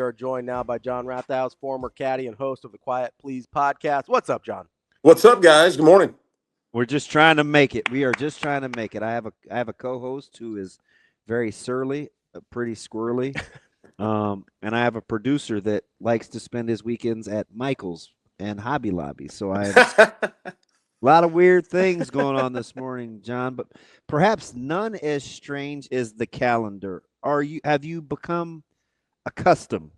are joined now by John Rathouz, former caddy and host of the Quiet Please podcast. What's up, John? What's up, guys? Good morning. We're just trying to make it. We are just trying to make it. I have a co-host who is very surly, pretty squirrely, and I have a producer that likes to spend his weekends at Michael's and Hobby Lobby. So I have a lot of weird things going on this morning, John, but perhaps none as strange as the calendar. Have you become accustomed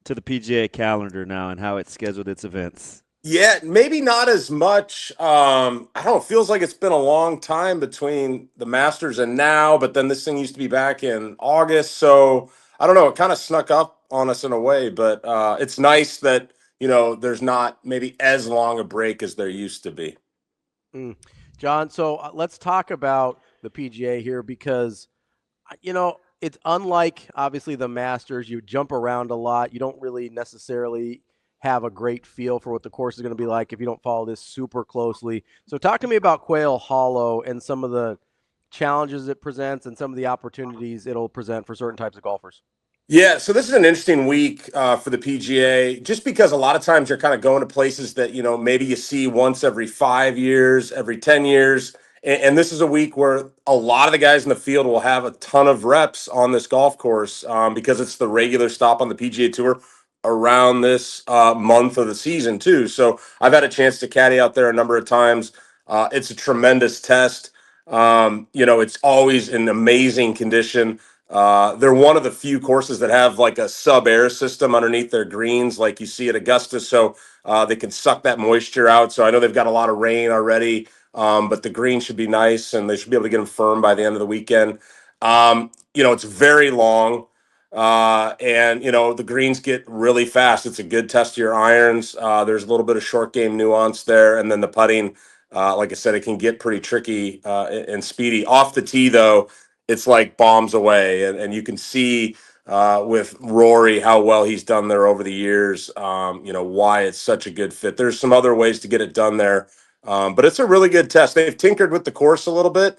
to the PGA calendar now and how it scheduled its events? Yeah, maybe not as much. I don't know. It feels like it's been a long time between the Masters and now, but then this thing used to be back in August. So I don't know. It kind of snuck up on us in a way, but it's nice that, there's not maybe as long a break as there used to be. John, so let's talk about the PGA here because, it's unlike, obviously, the Masters. You jump around a lot. You don't really necessarily have a great feel for what the course is going to be like if you don't follow this super closely. So talk to me about Quail Hollow and some of the challenges it presents and some of the opportunities it'll present for certain types of golfers. Yeah, so this is an interesting week for the PGA, just because a lot of times you're kind of going to places that, maybe you see once every 5 years, every 10 years. And this is a week where a lot of the guys in the field will have a ton of reps on this golf course because it's the regular stop on the PGA Tour around this month of the season too. So I've had a chance to caddy out there a number of times. It's a tremendous test. It's always in amazing condition. They're one of the few courses that have like a sub-air system underneath their greens like you see at Augusta, so they can suck that moisture out. So I know they've got a lot of rain already, but the green should be nice, and they should be able to get them firm by the end of the weekend. It's very long. And the greens get really fast. It's a good test of your irons. There's a little bit of short game nuance there. And then the putting, like I said, it can get pretty tricky and speedy. Off the tee, though, it's like bombs away. And you can see with Rory how well he's done there over the years, why it's such a good fit. There's some other ways to get it done there. But it's a really good test. They've tinkered with the course a little bit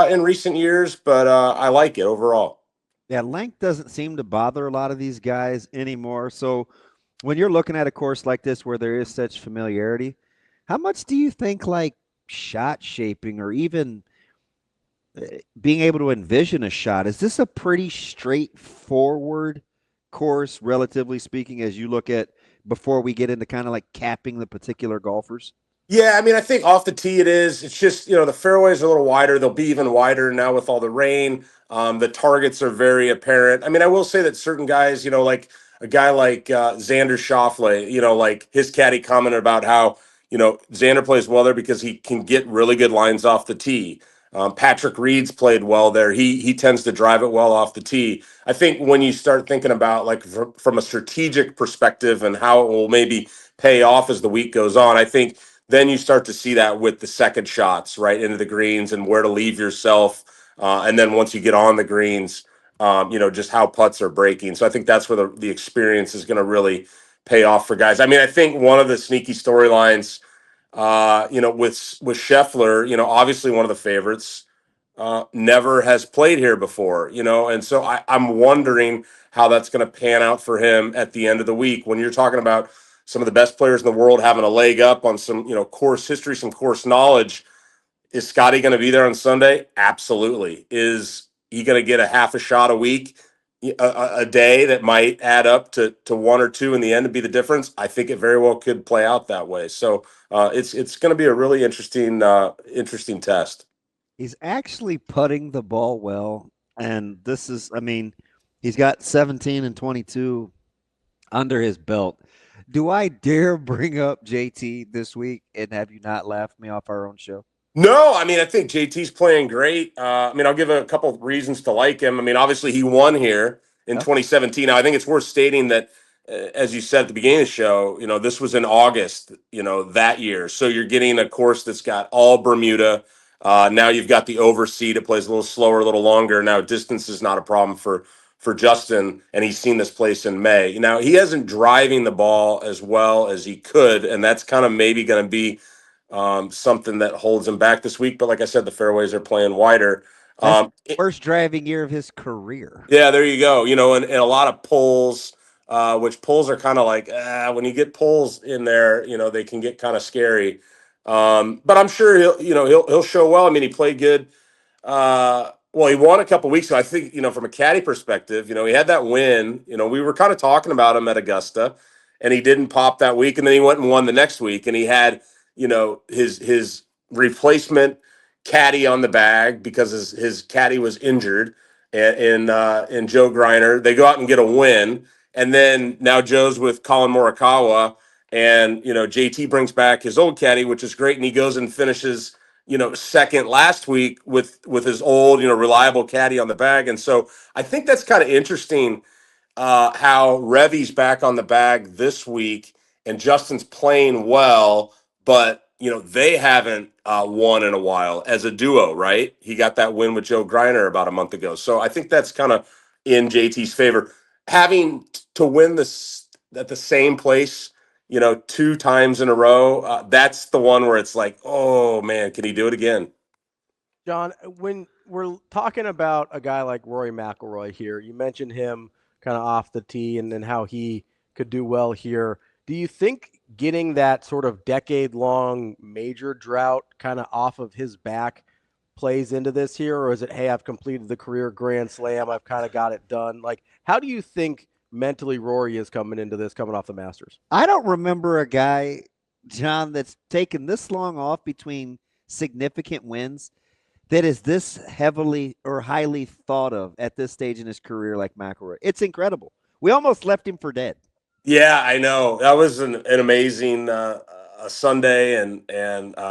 in recent years, but I like it overall. Yeah, length doesn't seem to bother a lot of these guys anymore. So when you're looking at a course like this where there is such familiarity, how much do you think like shot shaping or even being able to envision a shot, is this a pretty straightforward course, relatively speaking, as you look at before we get into kind of like capping the particular golfers? Yeah, I mean, I think off the tee it is. It's just, the fairways are a little wider. They'll be even wider now with all the rain. The targets are very apparent. I mean, I will say that certain guys, like a guy like Xander Schauffele, like his caddy commented about how, Xander plays well there because he can get really good lines off the tee. Patrick Reed's played well there. He tends to drive it well off the tee. I think when you start thinking about like from a strategic perspective and how it will maybe pay off as the week goes on, I think then you start to see that with the second shots right into the greens and where to leave yourself. And then once you get on the greens, just how putts are breaking. So I think that's where the experience is going to really pay off for guys. I mean, I think one of the sneaky storylines, with Scheffler, obviously one of the favorites, never has played here before, and so I'm wondering how that's going to pan out for him at the end of the week. When you're talking about some of the best players in the world having a leg up on some, course history, some course knowledge, is Scottie going to be there on Sunday? Absolutely. Is he going to get a half a shot a week, a day that might add up to one or two in the end to be the difference? I think it very well could play out that way. So it's going to be a really interesting test. He's actually putting the ball well, and this is, I mean, he's got 17 and 22 under his belt. Do I dare bring up JT this week and have you not laughed me off our own show? No, I mean, I think JT's playing great. I'll give a couple of reasons to like him. I mean, obviously he won here in 2017. Now, I think it's worth stating that, as you said at the beginning of the show, this was in August, that year. So you're getting a course that's got all Bermuda. Now you've got the overseed. It plays a little slower, a little longer. Now distance is not a problem for Justin, and he's seen this place in May. Now, he isn't driving the ball as well as he could, and that's kind of maybe going to be something that holds him back this week. But like I said, the fairways are playing wider. First driving year of his career. Yeah, there you go. And a lot of pulls. which pulls are kind of like when you get pulls in there, they can get kind of scary. But I'm sure he'll show well. I mean, he played good. Well, he won a couple weeks ago. I think, from a caddy perspective, he had that win. We were kind of talking about him at Augusta, and he didn't pop that week, and then he went and won the next week, and he had, his replacement caddy on the bag because his caddy was injured, in Joe Griner. They go out and get a win, and then now Joe's with Colin Morikawa, and JT brings back his old caddy, which is great, and he goes and finishes second last week with his old, reliable caddy on the bag. And so I think that's kind of interesting, how Ravi's back on the bag this week and Justin's playing well, but they haven't won in a while as a duo, right? He got that win with Joe Griner about a month ago. So I think that's kind of in JT's favor. Having to win this at the same place, 2 times in a row, that's the one where it's like, oh man, can he do it again? John, when we're talking about a guy like Rory McIlroy here, you mentioned him kind of off the tee and then how he could do well here. Do you think getting that sort of decade-long major drought kind of off of his back plays into this here, or is it, hey, I've completed the career Grand Slam, I've kind of got it done? Like, how do you think mentally Rory is coming into this, coming off the Masters? I don't remember a guy, John, that's taken this long off between significant wins that is this heavily or highly thought of at this stage in his career like McIlroy. It's incredible. We almost left him for dead. Yeah, I know. That was an amazing Sunday, and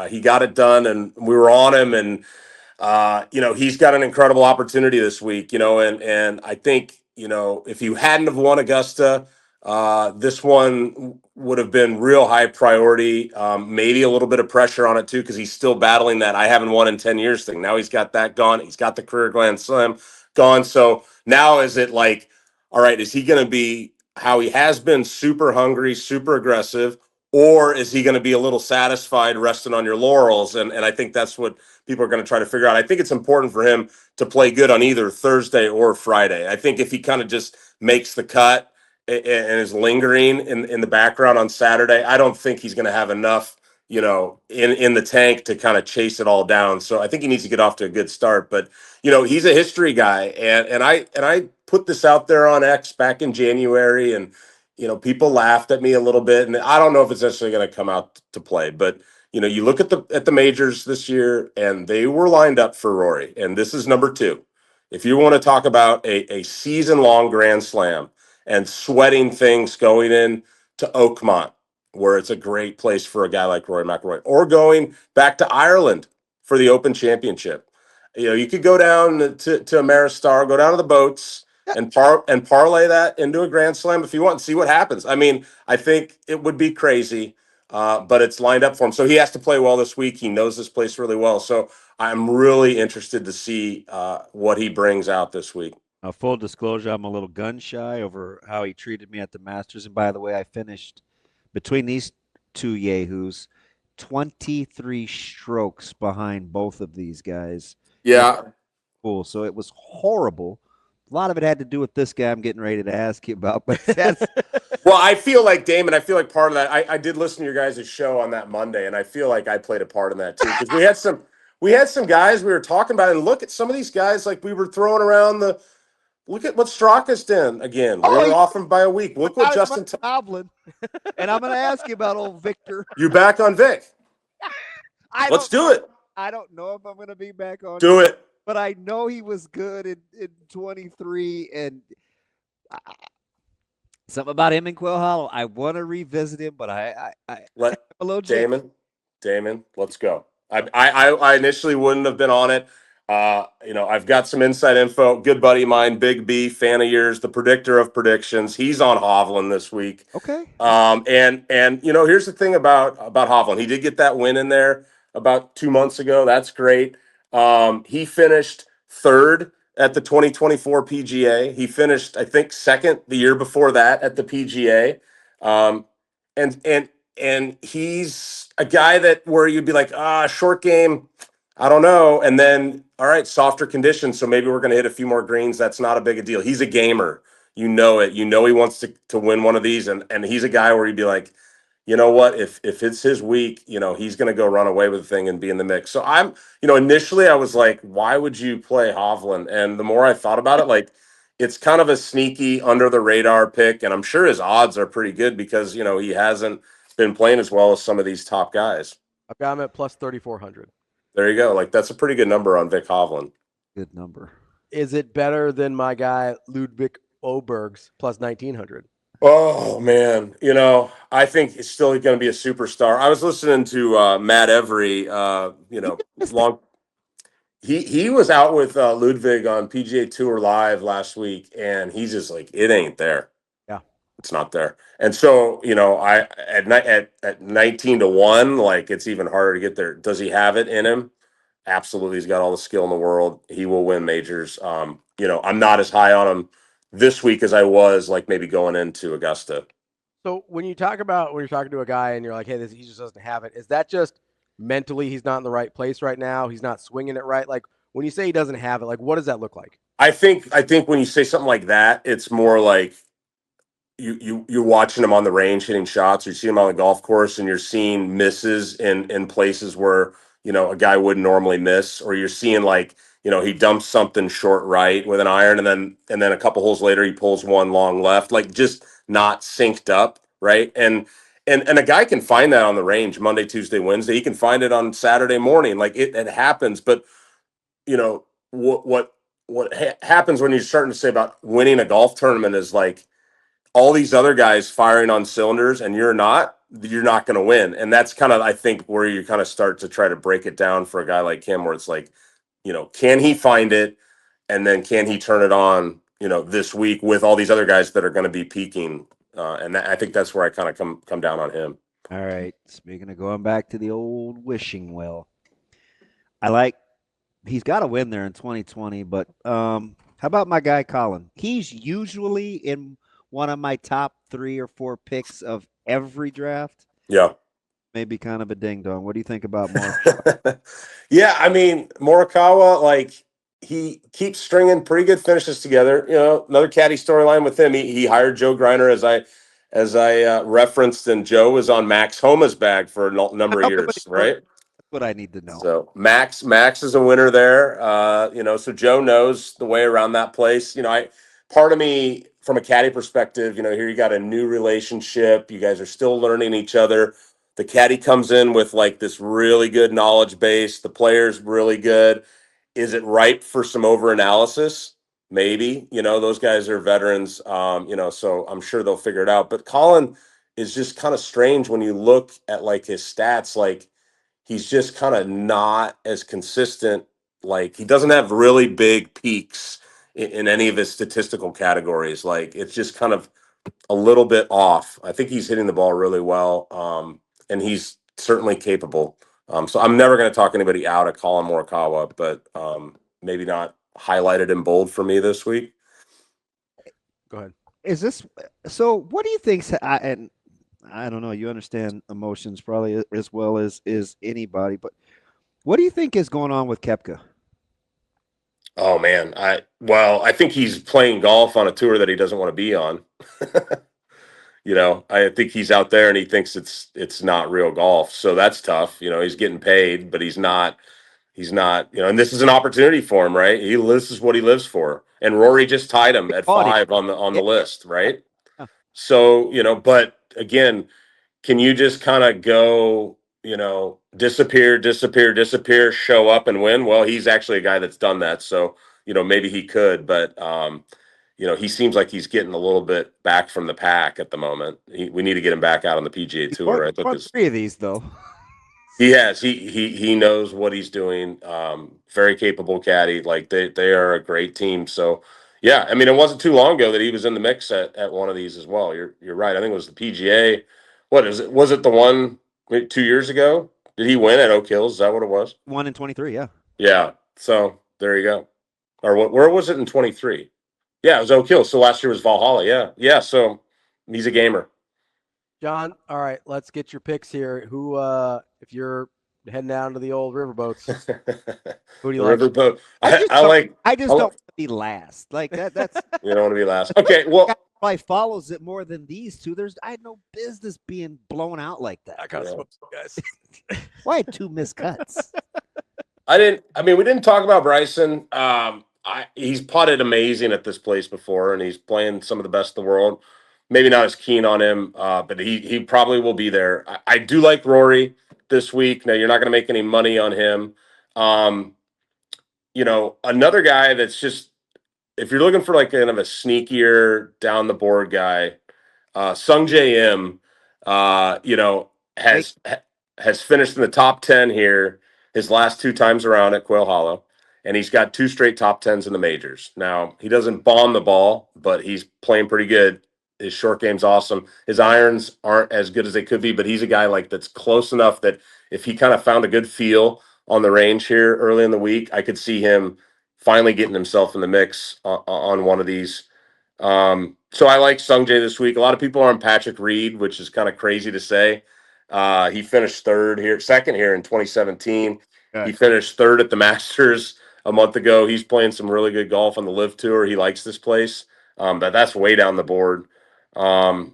he got it done, and we were on him, and he's got an incredible opportunity this week, and I think, if you hadn't have won Augusta, this one would have been real high priority, maybe a little bit of pressure on it too, because he's still battling that I haven't won in 10 years thing. Now he's got that gone. He's got the career Grand Slam gone. So now is it like, all right, is he going to be how he has been, super hungry, super aggressive, or is he going to be a little satisfied resting on your laurels? And I think that's what people are going to try to figure out. I think it's important for him to play good on either Thursday or Friday. I think if he kind of just makes the cut and is lingering in the background on Saturday, I don't think he's going to have enough, in the tank to kind of chase it all down. So I think he needs to get off to a good start. But he's a history guy, and I put this out there on X back in January, and people laughed at me a little bit, and I don't know if it's necessarily going to come out to play, but you look at the majors this year, and they were lined up for Rory, and this is number 2. If you want to talk about a season-long Grand Slam and sweating things going in to Oakmont, where it's a great place for a guy like Rory McIlroy, or going back to Ireland for the Open Championship, you could go down to Ameristar, go down to the boats, and parlay that into a Grand Slam if you want and see what happens. I mean, I think it would be crazy, but it's lined up for him. So he has to play well this week. He knows this place really well. So I'm really interested to see what he brings out this week. Full disclosure, I'm a little gun shy over how he treated me at the Masters. And by the way, I finished between these two yahoos 23 strokes behind both of these guys. Yeah. Cool. So it was horrible. A lot of it had to do with this guy I'm getting ready to ask you about, but that's well, I feel like, Damon, I feel like part of that, I did listen to your guys' show on that Monday, and I feel like I played a part in that too, because we had some guys we were talking about, and look at some of these guys, like we were throwing around look at what Straka's done again. We were off him by a week. Look what Justin Hovland. And I'm going to ask you about old Viktor. You're back on Vic. Let's do it. I don't know if I'm going to be back on. Do it. But I know he was good in 23, and something about him in Quail Hollow. I want to revisit him, but I hello, Damon, let's go. I initially wouldn't have been on it. I've got some inside info. Good buddy of mine, Big B, fan of yours, the predictor of predictions. He's on Hovland this week. Okay. And here's the thing about Hovland. He did get that win in there about 2 months ago. That's great. He finished 3rd at the 2024 PGA. He finished, I think, 2nd the year before that at the PGA. And he's a guy that where you'd be like, short game, I don't know. And then, all right, softer conditions. So maybe we're going to hit a few more greens. That's not a big a deal. He's a gamer. You know it. You know he wants to win one of these, and he's a guy where he'd be like, you know what, if it's his week, he's going to go run away with the thing and be in the mix. So I'm, initially I was like, why would you play Hovland? And the more I thought about it, like, it's kind of a sneaky under the radar pick, and I'm sure his odds are pretty good because he hasn't been playing as well as some of these top guys. I've got him at plus 3,400. There you go. Like, that's a pretty good number on Vic Hovland. Good number. Is it better than my guy Ludwig Oberg's plus 1,900? Oh man, I think it's still going to be a superstar. I was listening to Matt Every, long. He was out with Ludwig on PGA Tour Live last week, and he's just like, it ain't there. Yeah, it's not there. And so, I at 19-1, like, it's even harder to get there. Does he have it in him? Absolutely, he's got all the skill in the world. He will win majors. I'm not as high on him this week as I was, like, maybe going into Augusta. So when you're talking to a guy and you're like, hey, he just doesn't have it, is that just mentally he's not in the right place right now? He's not swinging it right? Like, when you say he doesn't have it, like, what does that look like? I think when you say something like that, it's more like you're watching him on the range hitting shots, or you see him on the golf course and you're seeing misses in places where, a guy wouldn't normally miss, or you're seeing, like, he dumps something short right with an iron, and then a couple holes later he pulls one long left, like, just not synced up, right? And a guy can find that on the range Monday, Tuesday, Wednesday. He can find it on Saturday morning. Like, it happens. But what happens when you're starting to say about winning a golf tournament is, like, all these other guys firing on cylinders and you're not going to win. And that's kind of, I think, where you kind of start to try to break it down for a guy like him, where it's like, can he find it? And then can he turn it on, this week with all these other guys that are going to be peaking? I think that's where I kind of come down on him. All right. Speaking of going back to the old wishing well, he's got to win there in 2020, but how about my guy Colin? He's usually in one of my top 3 or 4 picks of every draft. Yeah. Maybe kind of a ding dong. What do you think about Morikawa? Yeah, I mean, Morikawa, like, he keeps stringing pretty good finishes together. Another caddy storyline with him. He hired Joe Griner, as I referenced, and Joe was on Max Homa's bag for a number of years, right? That's what I need to know. So Max is a winner there. So Joe knows the way around that place. Part of me, from a caddy perspective, here you got a new relationship. You guys are still learning each other. The caddy comes in with, like, this really good knowledge base. The player's really good. Is it ripe for some over analysis? Maybe. Those guys are veterans. So I'm sure they'll figure it out. But Colin is just kind of strange when you look at, like, his stats. Like, he's just kind of not as consistent. Like, he doesn't have really big peaks in any of his statistical categories. Like, it's just kind of a little bit off. I think he's hitting the ball really well, and he's certainly capable. So I'm never going to talk anybody out of Colin Morikawa, but maybe not highlighted in bold for me this week. Go ahead. What do you think? And I don't know, you understand emotions probably as well as anybody, but what do you think is going on with Koepka? Oh man, I think he's playing golf on a tour that he doesn't want to be on. I think he's out there and he thinks it's not real golf. So that's tough. He's getting paid, but he's not, and this is an opportunity for him, right? This is what he lives for. And Rory just tied him at 5 on the list, right? Yeah. So, but again, can you just kind of go, disappear, show up and win? Well, he's actually a guy that's done that. So, maybe he could, but, he seems like he's getting a little bit back from the pack at the moment. We need to get him back out on the PGA Tour. I thought 3 of these, though. He has. He knows what he's doing. Very capable caddy. Like, they are a great team. So, yeah, I mean, it wasn't too long ago that he was in the mix at one of these as well. You're right. I think it was the PGA. What is it? Was it the one 2 years ago? Did he win at Oak Hills? Is that what it was? 1 in 23, yeah. Yeah. So there you go. Or where was it in 23? Yeah, it was Oak Hills. So last year was Valhalla. Yeah. Yeah. So he's a gamer. John, all right, let's get your picks here. Who, if you're heading down to the old riverboats, who do you like? Riverboat. I just don't want be last. Like that's You don't want to be last. Okay, well, probably follows it more than these two. I had no business being blown out like that. I got smoked, guys. Why had 2 missed cuts? we didn't talk about Bryson. He's putted amazing at this place before, and he's playing some of the best in the world. Maybe not as keen on him, but he probably will be there. I do like Rory this week. Now, you're not going to make any money on him. Another guy that's just, if you're looking for like kind of a sneakier down the board guy, Sung J M, has finished in the top 10 here his last 2 times around at Quail Hollow, and he's got 2 straight top 10s in the majors. Now, he doesn't bomb the ball, but he's playing pretty good. His short game's awesome. His irons aren't as good as they could be, but he's a guy like that's close enough that if he kind of found a good feel on the range here early in the week, I could see him finally getting himself in the mix on one of these. So I like Sung Jae this week. A lot of people are on Patrick Reed, which is kind of crazy to say. He finished second here in 2017. Okay. He finished third at the Masters a month ago. He's playing some really good golf on the Live Tour. He likes this place, but that's way down the board. And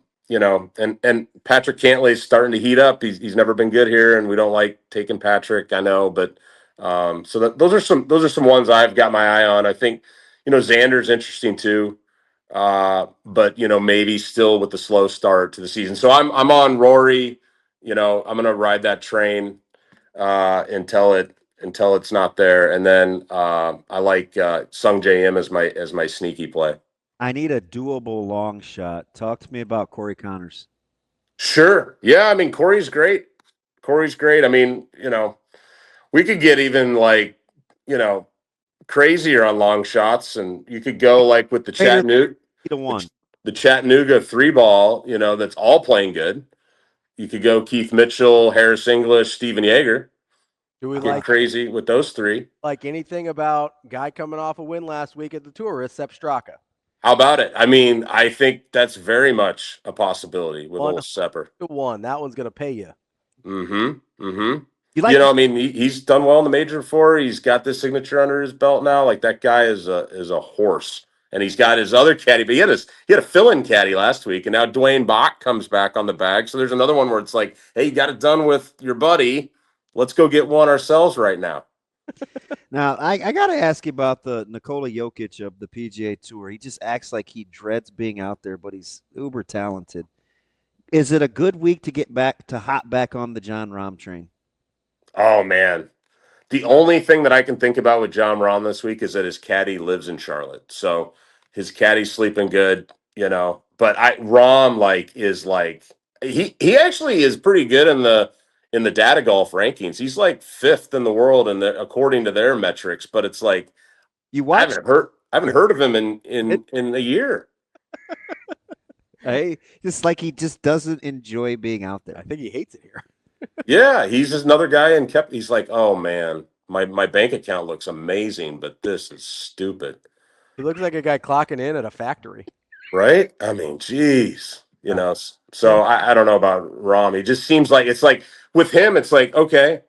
Patrick Cantlay's starting to heat up. He's never been good here, and we don't like taking Patrick. I know, but those are some ones I've got my eye on. I think Xander's interesting too. But maybe still with the slow start to the season. So I'm on Rory. I'm gonna ride that train until it's not there. And then I like Sung JM as my sneaky play. I need a doable long shot. Talk to me about Corey Connors. Sure. Yeah, Corey's great. I mean, we could get even like, crazier on long shots, and you could go like with the Chattanooga. The Chattanooga 3-ball, that's all playing good. You could go Keith Mitchell, Harris English, Steven Yeager. Do we get crazy with those 3? Like anything about guy coming off a win last week at the Tourist, Sepp Straka? How about it? I think that's very much a possibility with old Sepper. 1. That one's going to pay you. He's done well in the major before. He's got this signature under his belt now. Like, that guy is a horse. And he's got his other caddy, but he had a fill-in caddy last week, and now Dwayne Bach comes back on the bag. So there's another one where it's like, hey, you got it done with your buddy. Let's go get one ourselves right now. Now, I got to ask you about the Nikola Jokic of the PGA Tour. He just acts like he dreads being out there, but he's uber talented. Is it a good week to get back to hop back on the John Rahm train? Oh, man. The only thing that I can think about with John Rahm this week is that his caddy lives in Charlotte. So his caddy's sleeping good, But Rahm he actually is pretty good in the data golf rankings. He's like 5th in the world according to their metrics. But it's like I haven't heard of him in a year. Hey, just like he just doesn't enjoy being out there. I think he hates it here. Yeah, he's just another guy, and he's like, oh man, my bank account looks amazing, but this is stupid. He looks like a guy clocking in at a factory. Right? Geez. So I don't know about Rahm. He just seems like, it's like with him, it's like, okay,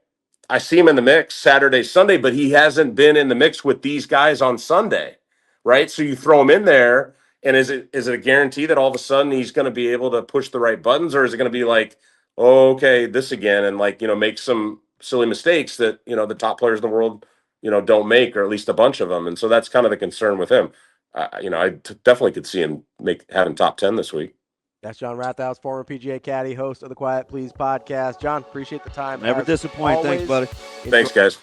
I see him in the mix Saturday, Sunday, but he hasn't been in the mix with these guys on Sunday, right? So you throw him in there, and is it a guarantee that all of a sudden he's going to be able to push the right buttons, or is it going to be like, oh, okay, this again, and make some silly mistakes that, the top players in the world, don't make, or at least a bunch of them. And so that's kind of the concern with him. Definitely could see him having top 10 this week. That's John Rathouz, former PGA caddy, host of the Quiet Please podcast. John, appreciate the time. Never disappoint. Thanks, buddy. Thanks, guys.